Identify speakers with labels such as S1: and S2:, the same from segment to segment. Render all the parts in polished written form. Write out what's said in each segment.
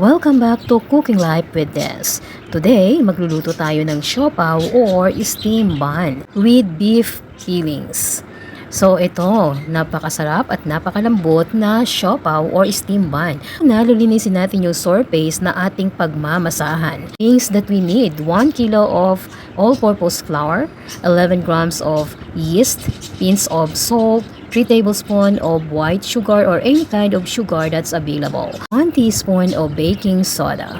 S1: Welcome back to Cooking Life with Des. Today, magluluto tayo ng siopao or steam bun with beef fillings. So ito, napakasarap at napakalambot na siopao or steam bun. Nalulinisin natin yung surface na ating pagmamasahan. Things that we need: 1 kilo of all-purpose flour, 11 grams of yeast, pinch of salt, 3 tablespoons of white sugar or any kind of sugar that's available, 1 teaspoon of baking soda.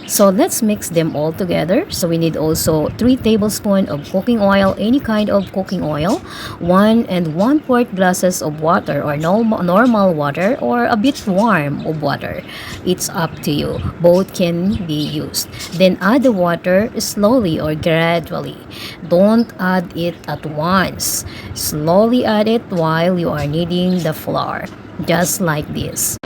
S1: So let's mix them all together. So we need also 3 tablespoons of cooking oil, any kind of cooking oil, 1 and 1/4 glasses of water or normal water or a bit warm of water. It's up to you. Both can be used. Then add the water slowly or gradually. Don't add it at once. Slowly add it while you are kneading the flour, just like this.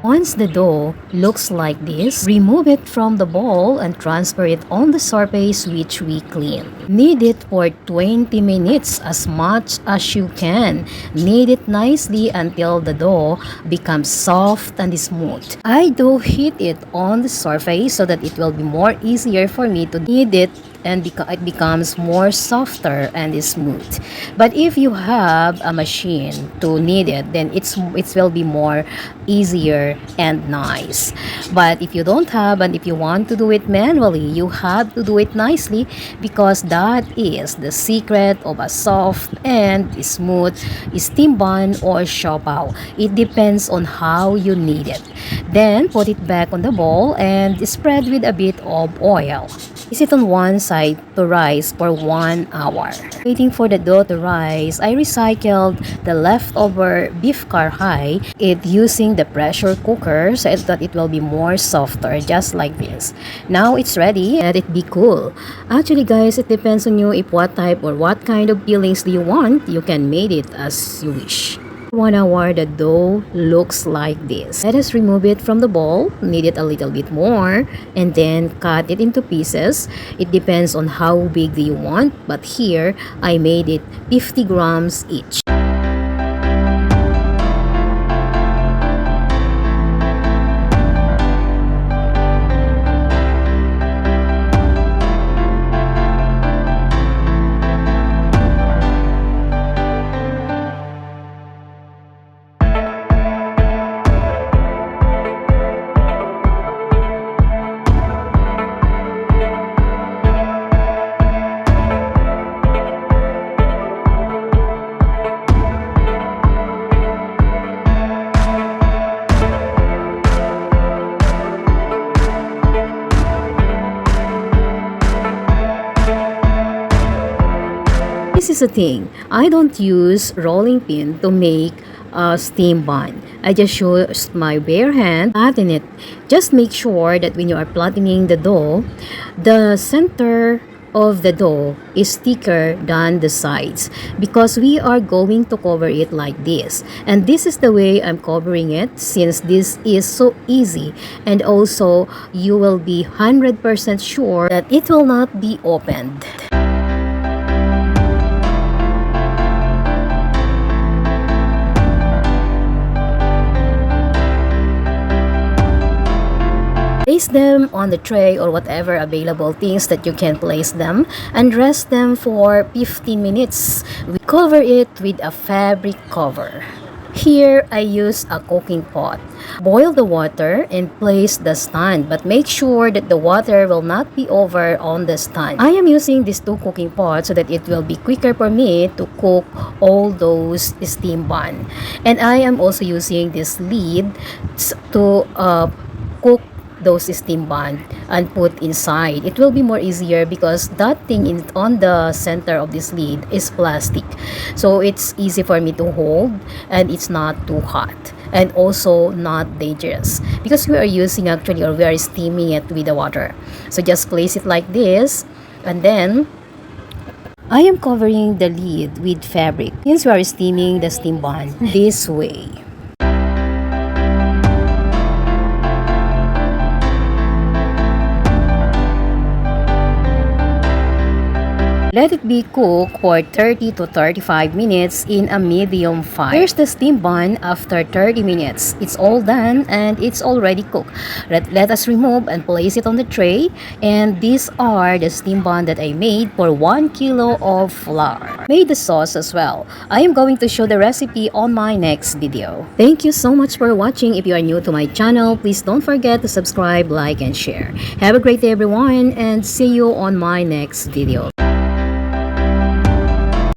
S1: Once the dough looks like this, remove it from the bowl and transfer it on the surface which we clean. Knead it for 20 minutes, as much as you can. Knead it nicely until the dough becomes soft and smooth. I do heat it on the surface so that it will be more easier for me to knead it and it becomes more softer and smooth. But if you have a machine to knead it, then it will be more easier and nice. But if you don't have, and if you want to do it manually, you have to do it nicely, because that is the secret of a soft and smooth steam bun or siopao. It depends on how you knead it. Then put it back on the bowl and spread with a bit of oil. Place it on one side to rise for 1 hour. Waiting for the dough to rise, I recycled the leftover beef karhay using the pressure cooker so that it will be more softer, just like this. Now it's ready. Let it be cool. Actually guys, it depends on you if what type or what kind of fillings do you want. You can make it as you wish. 1 hour, the dough looks like this. Let us remove it from the bowl, knead it a little bit more, and then cut it into pieces. It depends on how big do you want, but here I made it 50 grams each. This is the thing, I don't use rolling pin to make a steam bun. I just use my bare hand, flatten it. Just make sure that when you are flattening the dough, the center of the dough is thicker than the sides, because we are going to cover it like this. And this is the way I'm covering it, since this is so easy, and also you will be 100% sure that it will not be opened. Place them on the tray or whatever available things that you can place them, and rest them for 15 minutes. We cover it with a fabric cover. Here I use a cooking pot. Boil the water and place the stand, but make sure that the water will not be over on the stand. I am using these 2 cooking pots so that it will be quicker for me to cook all those steam bun. And I am also using this lid to cook those steam bun and put inside. It will be more easier because that thing on the center of this lid is plastic, so it's easy for me to hold, and it's not too hot and also not dangerous, because we are using actually, or we are steaming it with the water. So just place it like this, and then I am covering the lid with fabric, since we are steaming the steam bun this way. Let it be cooked for 30 to 35 minutes in a medium fire. Here's the steam bun after 30 minutes. It's all done and it's already cooked. Let us remove and place it on the tray. And these are the steam bun that I made for 1 kilo of flour. Made the sauce as well. I am going to show the recipe on my next video. Thank you so much for watching. If you are new to my channel, please don't forget to subscribe, like, and share. Have a great day everyone and see you on my next video.